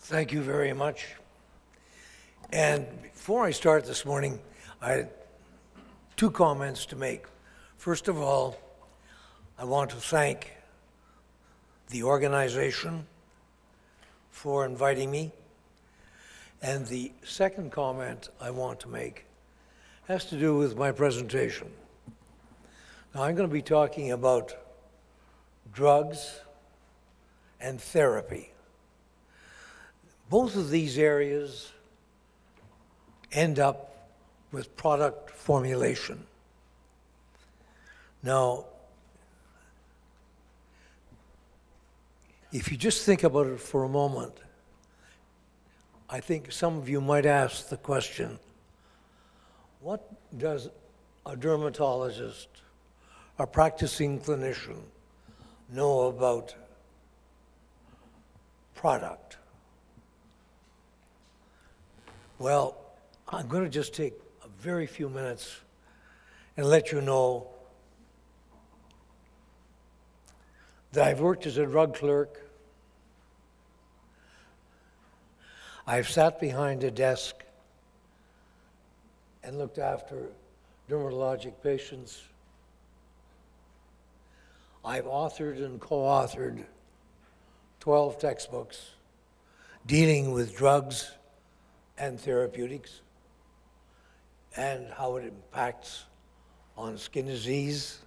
Thank you very much. And before I start this morning, I had two comments to make. First of all, I want to thank the organization for inviting me. And the second comment I want to make has to do with my presentation. Now, I'm going to be talking about drugs and therapy. Both of these areas end up with product formulation. Now, if you just think about it for a moment, I think some of you might ask the question, what does a dermatologist, a practicing clinician, know about product? Well, I'm going to just take a very few minutes and let you know that I've worked as a drug clerk. I've sat behind a desk and looked after dermatologic patients. I've authored and co-authored 12 textbooks dealing with drugs and therapeutics and how it impacts on skin disease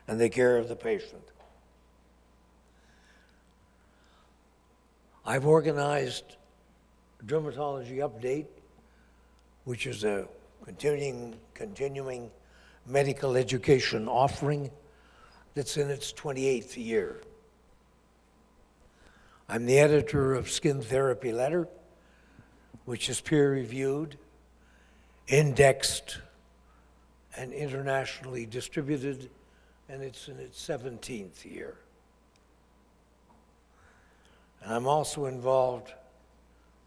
and the care of the patient. I've organized Dermatology Update, which is a continuing medical education offering that's in its 28th year. I'm the editor of Skin Therapy Letter, which is peer-reviewed, indexed, and internationally distributed, and it's in its 17th year. And I'm also involved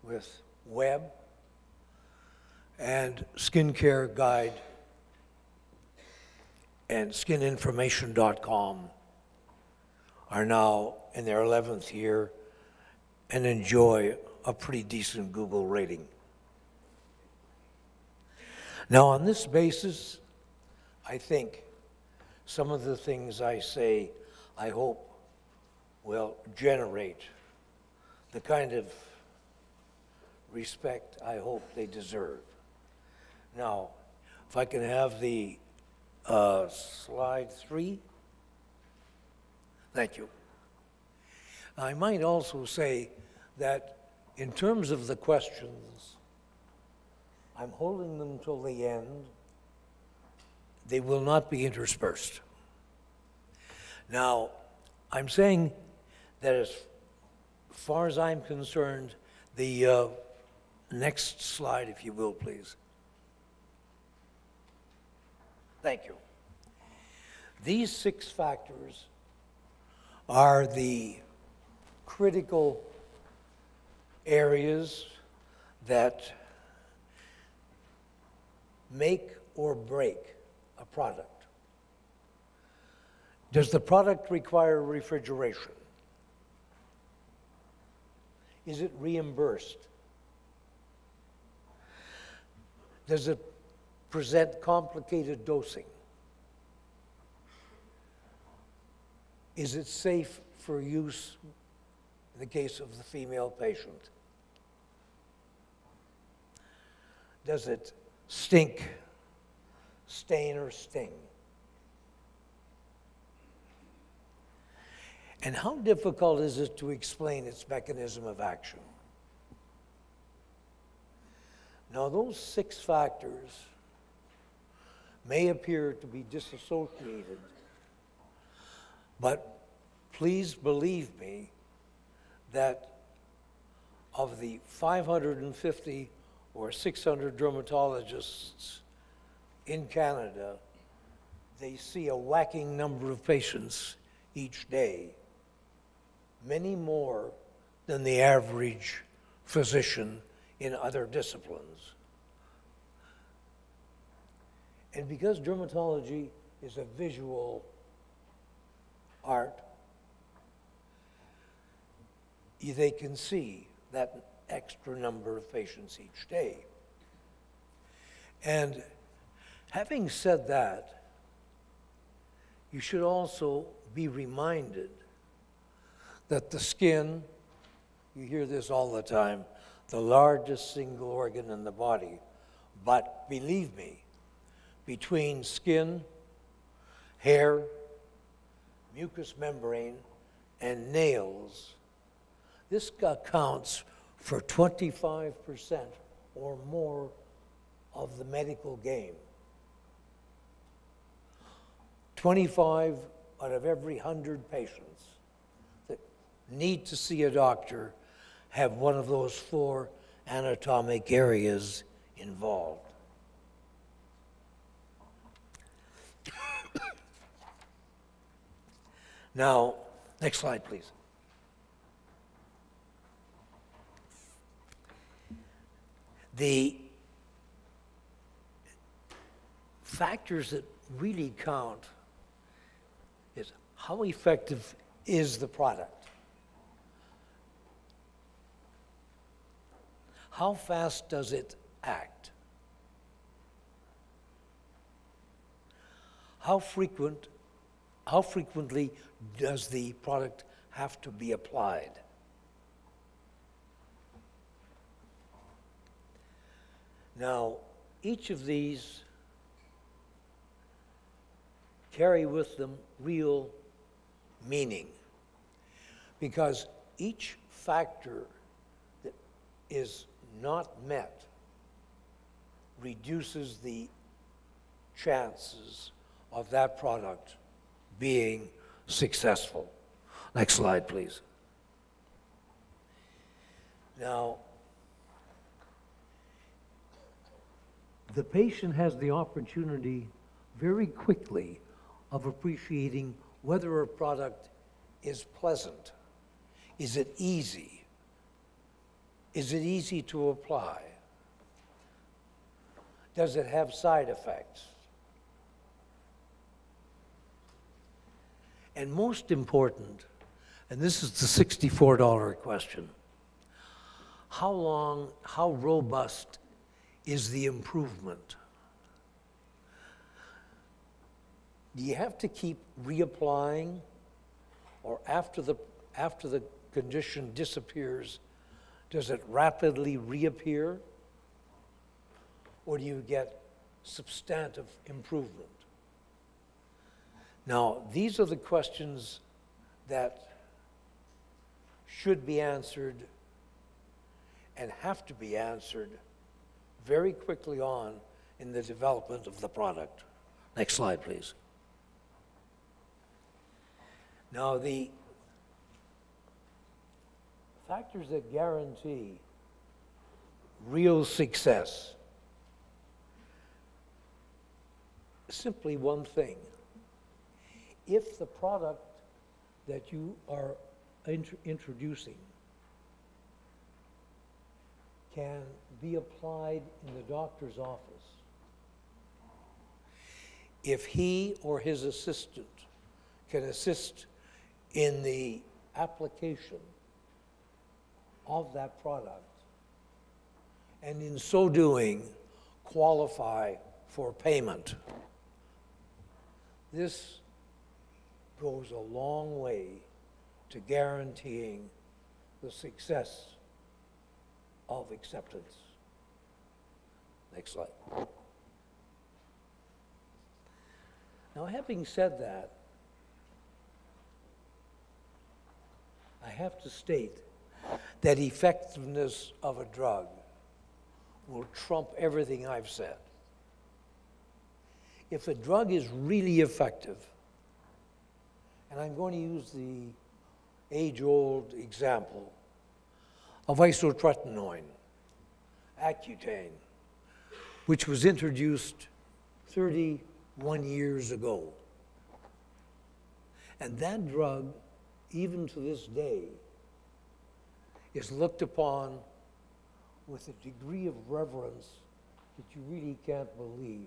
with Web and Skincare Guide and skininformation.com are now in their 11th year and enjoy a pretty decent Google rating. Now, on this basis, I think some of the things I say, I hope, will generate the kind of respect I hope they deserve. Now, if I can have the slide 3. Thank you. I might also say that in terms of the questions, I'm holding them till the end. They will not be interspersed. Now, I'm saying that as far as I'm concerned, the next slide, if you will, please. Thank you. These 6 factors are the critical areas that make or break a product. Does the product require refrigeration? Is it reimbursed? Does it present complicated dosing? Is it safe for use in the case of the female patient? Does it stink, stain, or sting? And how difficult is it to explain its mechanism of action? Now, those 6 factors may appear to be disassociated, but please believe me that of the 550 or 600 dermatologists in Canada, they see a whacking number of patients each day, many more than the average physician in other disciplines. And because dermatology is a visual art, they can see that extra number of patients each day. And having said that, you should also be reminded that the skin, you hear this all the time, the largest single organ in the body. But believe me, between skin, hair, mucous membrane, and nails, this accounts for 25% or more of the medical game. 25 out of every 100 patients that need to see a doctor have one of those 4 anatomic areas involved. Now, next slide, please. The factors that really count is how effective is the product? How fast does it act? How frequently does the product have to be applied? Now, each of these carry with them real meaning, because each factor that is not met reduces the chances of that product being successful. Next slide, please. Now, the patient has the opportunity very quickly of appreciating whether a product is pleasant. Is it easy? Is it easy to apply? Does it have side effects? And most important, and this is the $64 question, how robust is the improvement? Do you have to keep reapplying, or after the condition disappears, does it rapidly reappear? Or do you get substantive improvement? Now, these are the questions that should be answered and have to be answered very quickly on in the development of the product. Next slide, please. Now, the factors that guarantee real success, simply one thing. If the product that you are introducing can be applied in the doctor's office, if he or his assistant can assist in the application of that product, and in so doing qualify for payment, this goes a long way to guaranteeing the success of acceptance. Next slide. Now, having said that, I have to state that effectiveness of a drug will trump everything I've said. If a drug is really effective, and I'm going to use the age-old example of isotretinoin, Accutane, which was introduced 31 years ago. And that drug, even to this day, is looked upon with a degree of reverence that you really can't believe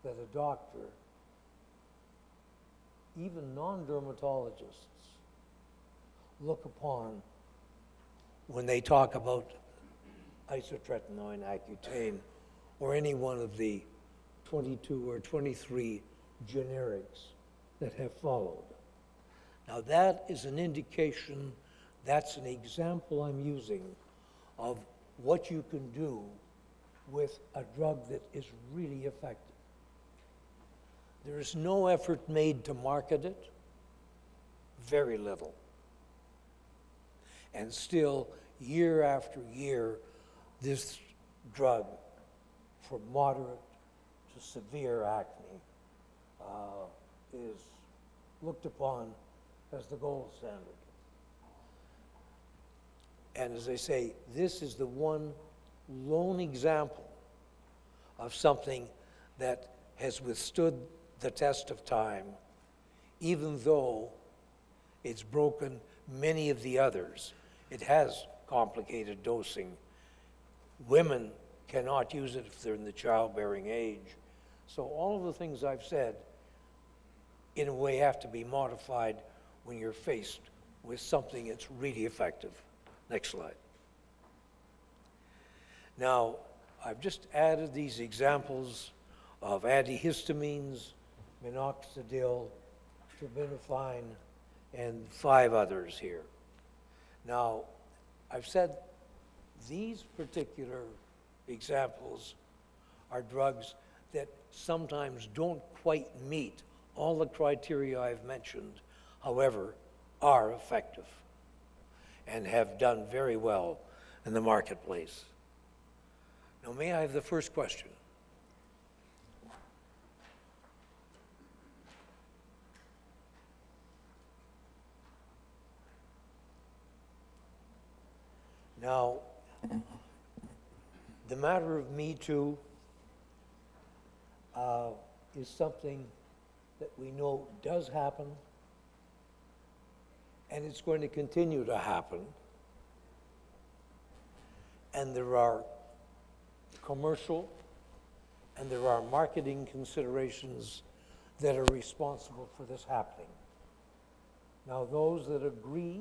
that a doctor, even non-dermatologists, look upon when they talk about isotretinoin, Accutane, or any one of the 22 or 23 generics that have followed. Now that is an indication, that's an example I'm using of what you can do with a drug that is really effective. There is no effort made to market it, very little. And still, year after year, this drug for moderate to severe acne is looked upon as the gold standard. And as I say, this is the one lone example of something that has withstood the test of time, even though it's broken many of the others. It has complicated dosing. Women cannot use it if they're in the childbearing age. So all of the things I've said, in a way, have to be modified when you're faced with something that's really effective. Next slide. Now, I've just added these examples of antihistamines, minoxidil, terbinafine, and 5 others here. Now, I've said these particular examples are drugs that sometimes don't quite meet all the criteria I've mentioned, however, are effective and have done very well in the marketplace. Now, may I have the first question? Now, the matter of Me Too is something that we know does happen, and it's going to continue to happen. And there are commercial and there are marketing considerations that are responsible for this happening. Now, those that agree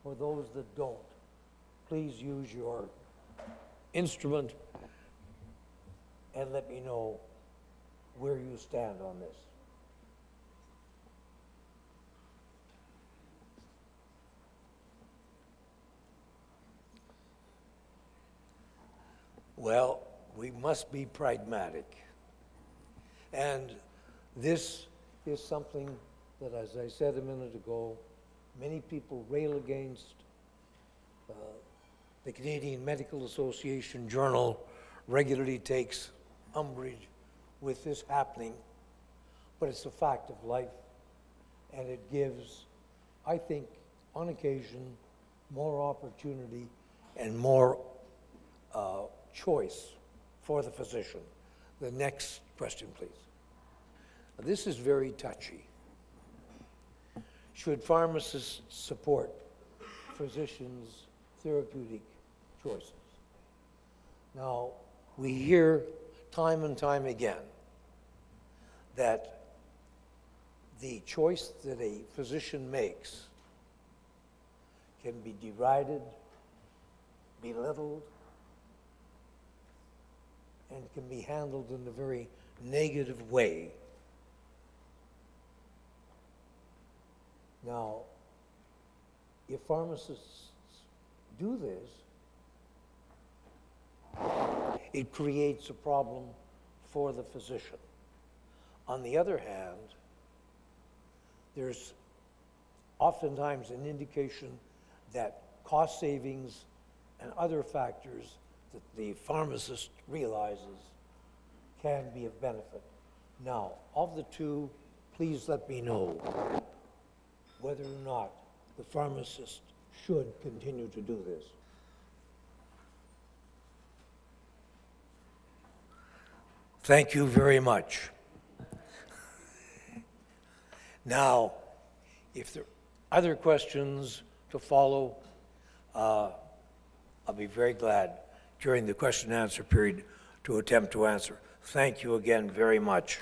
or those that don't, please use your instrument and let me know where you stand on this. Well, we must be pragmatic. And this is something that, as I said a minute ago, many people rail against. The Canadian Medical Association Journal regularly takes umbrage with this happening, but it's a fact of life, and it gives, I think, on occasion, more opportunity and more choice for the physician. The next question, please. This is very touchy. Should pharmacists support physicians' therapeutic choices? Now, we hear time and time again that the choice that a physician makes can be derided, belittled, and can be handled in a very negative way. Now, if pharmacists do this, it creates a problem for the physician. On the other hand, there's oftentimes an indication that cost savings and other factors that the pharmacist realizes can be of benefit. Now, of the two, please let me know whether or not the pharmacist should continue to do this. Thank you very much. Now, if there are other questions to follow, I'll be very glad during the question and answer period to attempt to answer. Thank you again very much.